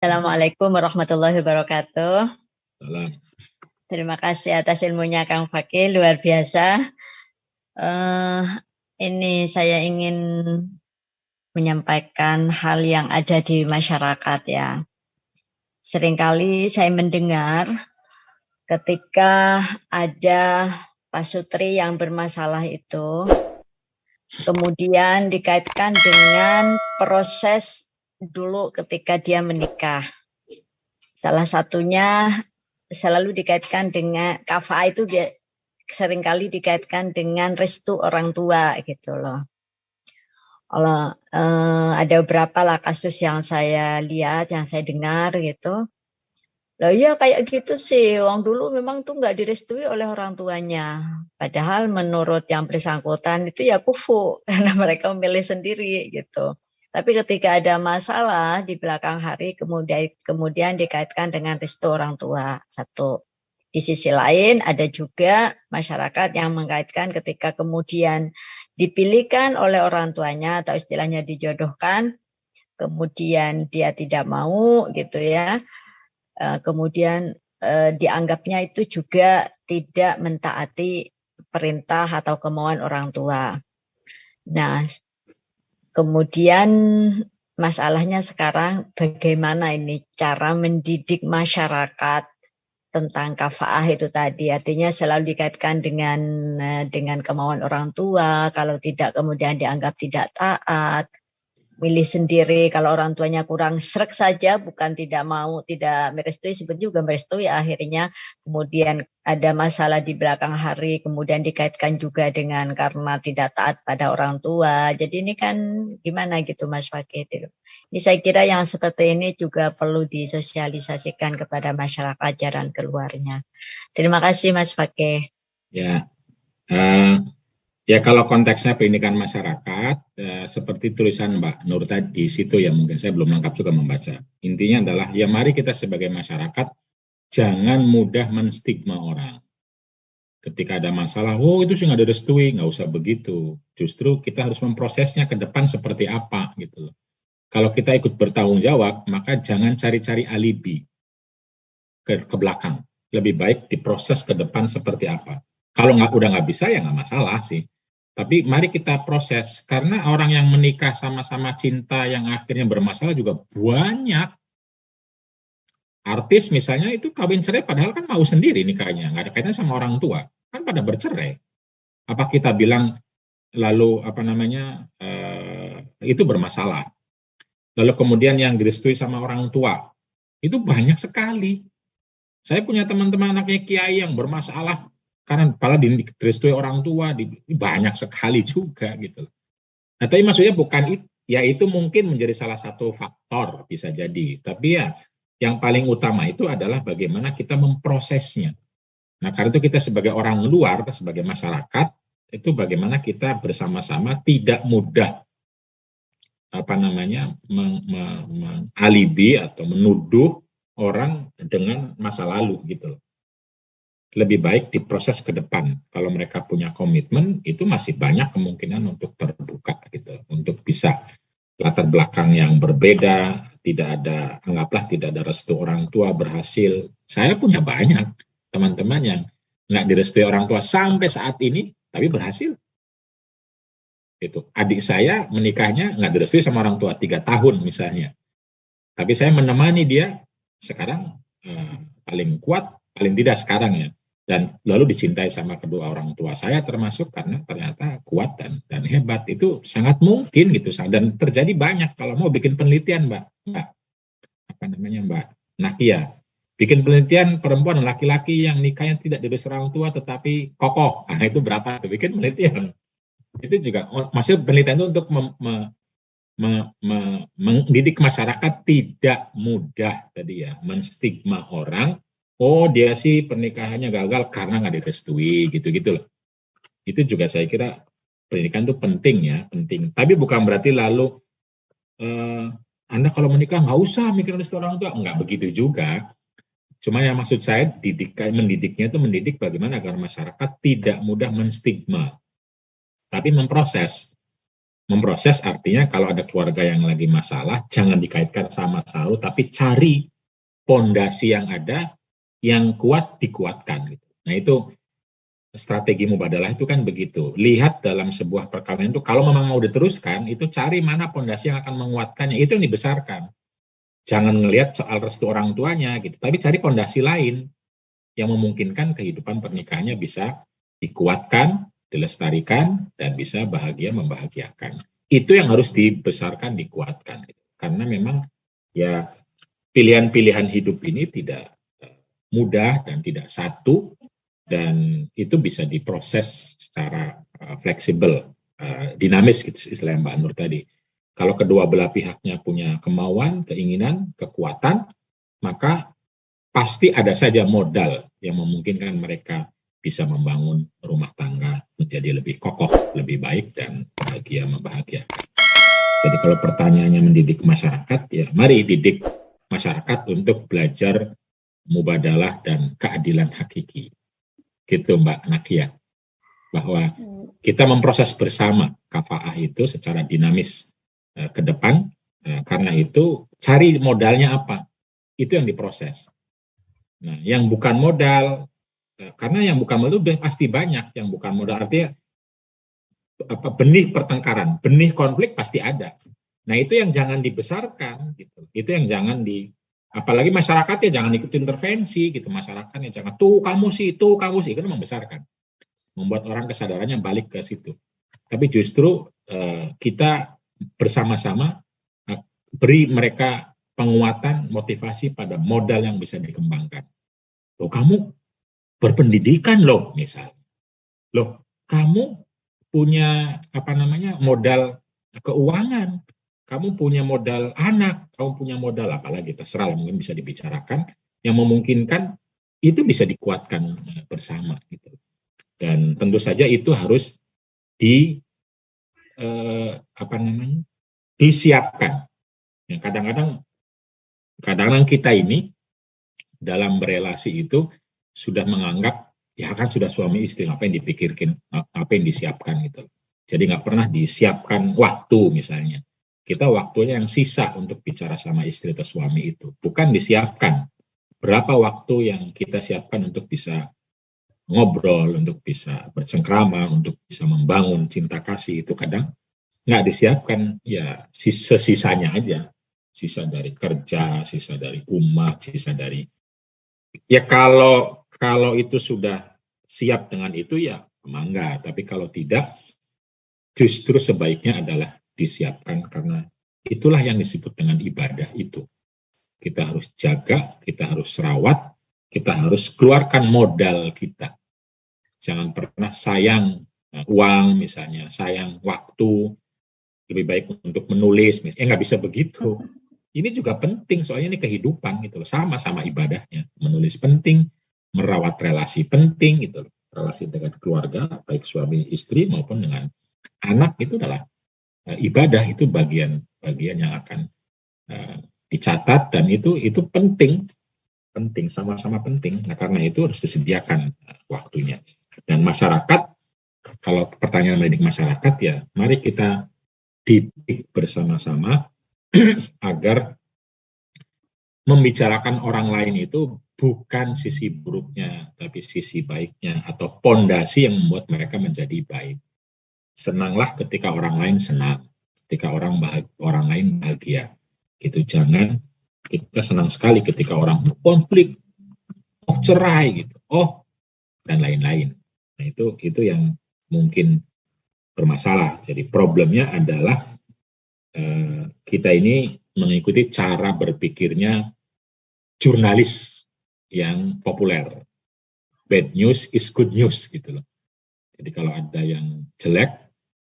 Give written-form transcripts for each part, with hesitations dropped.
Assalamualaikum warahmatullahi wabarakatuh. Salam. Terima kasih atas ilmunya Kang Fakih, luar biasa. Ini saya ingin menyampaikan hal yang ada di masyarakat ya. Seringkali saya mendengar ketika ada pasutri yang bermasalah itu, kemudian dikaitkan dengan proses dulu ketika dia menikah. Salah satunya selalu dikaitkan dengan kafa'ah itu seringkali dikaitkan dengan restu orang tua gitu loh. Ada beberapa lah kasus yang saya lihat, yang saya dengar gitu. Lah ya kayak gitu sih, orang dulu memang tuh nggak direstui oleh orang tuanya. Padahal menurut yang bersangkutan itu ya kufu karena mereka memilih sendiri gitu. Tapi ketika ada masalah di belakang hari kemudian dikaitkan dengan restu orang tua. Satu. Di sisi lain ada juga masyarakat yang mengkaitkan ketika kemudian dipilihkan oleh orang tuanya atau istilahnya dijodohkan, kemudian dia tidak mau gitu ya. Kemudian dianggapnya itu juga tidak mentaati perintah atau kemauan orang tua. Nah, kemudian masalahnya sekarang bagaimana ini cara mendidik masyarakat tentang kafa'ah itu tadi. Artinya selalu dikaitkan dengan kemauan orang tua, kalau tidak kemudian dianggap tidak taat, milih sendiri, kalau orang tuanya kurang srek saja, bukan tidak mau, tidak merestui, sebetulnya juga merestui, akhirnya kemudian ada masalah di belakang hari, kemudian dikaitkan juga dengan karena tidak taat pada orang tua. Jadi ini kan gimana gitu Mas Fakih. Ini saya kira yang seperti ini juga perlu disosialisasikan kepada masyarakat jalan keluarnya. Terima kasih Mas Fakih. Ya, kalau konteksnya pendidikan masyarakat, seperti tulisan Mbak Nur tadi di situ ya, mungkin saya belum lengkap juga membaca. Intinya adalah, ya mari kita sebagai masyarakat jangan mudah menstigma orang. Ketika ada masalah, oh itu sih nggak direstui, nggak usah begitu. Justru kita harus memprosesnya ke depan seperti apa gitu loh. Kalau kita ikut bertanggung jawab, maka jangan cari-cari alibi ke belakang. Lebih baik diproses ke depan seperti apa. Kalau udah nggak bisa ya nggak masalah sih. Tapi mari kita proses, karena orang yang menikah sama-sama cinta yang akhirnya bermasalah juga banyak. Artis misalnya itu kawin cerai padahal kan mau sendiri nikahnya, nggak ada kaitannya sama orang tua, kan pada bercerai. Apa kita bilang lalu itu bermasalah? Lalu kemudian yang direstui sama orang tua, itu banyak sekali. Saya punya teman-teman anaknya kiai yang bermasalah, karena padahal direstui orang tua, banyak sekali juga gitu. Nah, tapi maksudnya bukan itu, ya itu mungkin menjadi salah satu faktor bisa jadi. Tapi ya yang paling utama itu adalah bagaimana kita memprosesnya. Nah, karena itu kita sebagai orang luar, sebagai masyarakat, itu bagaimana kita bersama-sama tidak mudah mengalibi atau menuduh orang dengan masa lalu gitu. Lebih baik diproses ke depan. Kalau mereka punya komitmen, itu masih banyak kemungkinan untuk terbuka gitu, untuk bisa latar belakang yang berbeda, anggaplah tidak ada restu orang tua berhasil. Saya punya banyak teman-teman yang nggak direstui orang tua sampai saat ini, tapi berhasil. Itu adik saya menikahnya nggak direstui sama orang tua 3 tahun misalnya, tapi saya menemani dia sekarang paling kuat, paling tidak sekarang ya. Dan lalu dicintai sama kedua orang tua saya termasuk karena ternyata kuat dan hebat. Itu sangat mungkin gitu, dan terjadi banyak. Kalau mau bikin penelitian Mbak Nakia, bikin penelitian perempuan dan laki-laki yang nikahnya tidak direstui orang tua tetapi kokoh, nah itu berapa tuh, bikin penelitian. Itu juga masih penelitian itu untuk mendidik masyarakat tidak mudah tadi ya, menstigma orang. Oh dia sih pernikahannya gagal karena nggak direstui gitu-gitu loh. Itu juga saya kira pendidikan itu penting ya, penting. Tapi bukan berarti lalu Anda kalau menikah nggak usah mikir restu orang tua, nggak begitu juga. Cuma yang maksud saya mendidiknya itu mendidik bagaimana agar masyarakat tidak mudah menstigma, tapi memproses. Memproses artinya kalau ada keluarga yang lagi masalah, jangan dikaitkan sama masa lalu, tapi cari pondasi yang ada, yang kuat dikuatkan. Nah itu strategi mubadalah itu kan begitu. Lihat dalam sebuah perkawinan itu, kalau memang mau diteruskan, itu cari mana pondasi yang akan menguatkannya, itu yang dibesarkan. Jangan ngelihat soal restu orang tuanya, gitu, tapi cari pondasi lain yang memungkinkan kehidupan pernikahannya bisa dikuatkan, dilestarikan, dan bisa bahagia membahagiakan. Itu yang harus dibesarkan, dikuatkan. Karena memang ya pilihan-pilihan hidup ini tidak mudah dan tidak satu, dan itu bisa diproses secara fleksibel, dinamis, gitu, istilah Mbak Nur tadi. Kalau kedua belah pihaknya punya kemauan, keinginan, kekuatan, maka pasti ada saja modal yang memungkinkan mereka bisa membangun rumah tangga menjadi lebih kokoh, lebih baik, dan bahagia membahagiakan. Jadi kalau pertanyaannya mendidik masyarakat, ya mari didik masyarakat untuk belajar mubadalah dan keadilan hakiki. Gitu Mbak Nakia. Bahwa kita memproses bersama kafaah itu secara dinamis ke depan, karena itu cari modalnya apa. Itu yang diproses. Nah, yang bukan modal, karena yang bukan modal itu pasti banyak. Yang bukan modal artinya benih pertengkaran, benih konflik pasti ada. Nah itu yang jangan dibesarkan, gitu. Itu yang jangan apalagi masyarakatnya jangan ikut intervensi, gitu. Masyarakatnya jangan tuh kamu sih, itu membesarkan, membuat orang kesadarannya balik ke situ. Tapi justru kita bersama-sama beri mereka penguatan, motivasi pada modal yang bisa dikembangkan. Loh kamu berpendidikan loh misalnya. Loh kamu punya modal keuangan, kamu punya modal anak, kamu punya modal apalagi terserah mungkin bisa dibicarakan yang memungkinkan itu bisa dikuatkan bersama gitu. Dan tentu saja itu harus disiapkan. Ya, kadang-kadang kita ini dalam berelasi itu sudah menganggap ya kan sudah suami istri, apa yang dipikirkan, apa yang disiapkan gitu. Jadi nggak pernah disiapkan waktu misalnya. Kita waktunya yang sisa untuk bicara sama istri atau suami itu. Bukan disiapkan berapa waktu yang kita siapkan untuk bisa ngobrol, untuk bisa bercengkrama, untuk bisa membangun cinta kasih, itu kadang nggak disiapkan, ya sisanya aja. Sisa dari kerja, sisa dari umat, sisa dari... Ya kalau itu sudah siap dengan itu ya mangga, tapi kalau tidak justru sebaiknya adalah disiapkan, karena itulah yang disebut dengan ibadah itu. Kita harus jaga, kita harus rawat, kita harus keluarkan modal kita. Jangan pernah sayang uang misalnya, sayang waktu, lebih baik untuk menulis misalnya. Nggak bisa begitu. Ini juga penting, soalnya ini kehidupan gitu loh, sama-sama ibadahnya. Menulis penting, merawat relasi penting gitu loh. Relasi dengan keluarga, baik suami istri maupun dengan anak, itu adalah ibadah, itu bagian yang akan dicatat, dan itu penting, sama-sama penting. Nah, karena itu harus disediakan waktunya. Dan masyarakat, kalau pertanyaan mendidik masyarakat, ya mari kita didik bersama-sama agar membicarakan orang lain itu bukan sisi buruknya, tapi sisi baiknya atau pondasi yang membuat mereka menjadi baik. Senanglah ketika orang lain senang, ketika orang lain bahagia. Gitu, jangan kita senang sekali ketika orang konflik, cerai gitu, dan lain-lain. Nah itu yang mungkin bermasalah. Jadi problemnya adalah kita ini mengikuti cara berpikirnya jurnalis yang populer. Bad news is good news gitu loh. Jadi kalau ada yang jelek,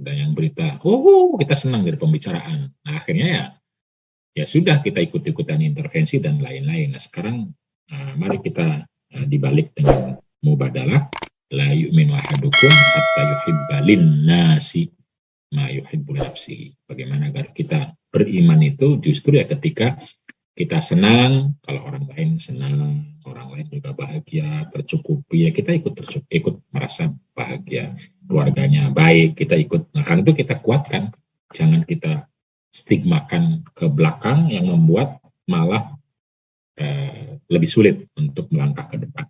ada yang berita, kita senang dari pembicaraan. Nah akhirnya ya sudah, kita ikut-ikutan intervensi dan lain-lain. Nah sekarang mari kita dibalik dengan mubadalah. La yu'minu ahadukum hatta yuhibba linnasi ma yuhibbu li nafsihi. Bagaimana agar kita beriman itu justru ya ketika kita senang, kalau orang lain senang, orang lain juga bahagia, tercukupi, ya kita ikut merasa bahagia, keluarganya baik, kita ikut. Nah, karena itu kita kuatkan Jangan kita stigmakan ke belakang yang membuat malah lebih sulit untuk melangkah ke depan.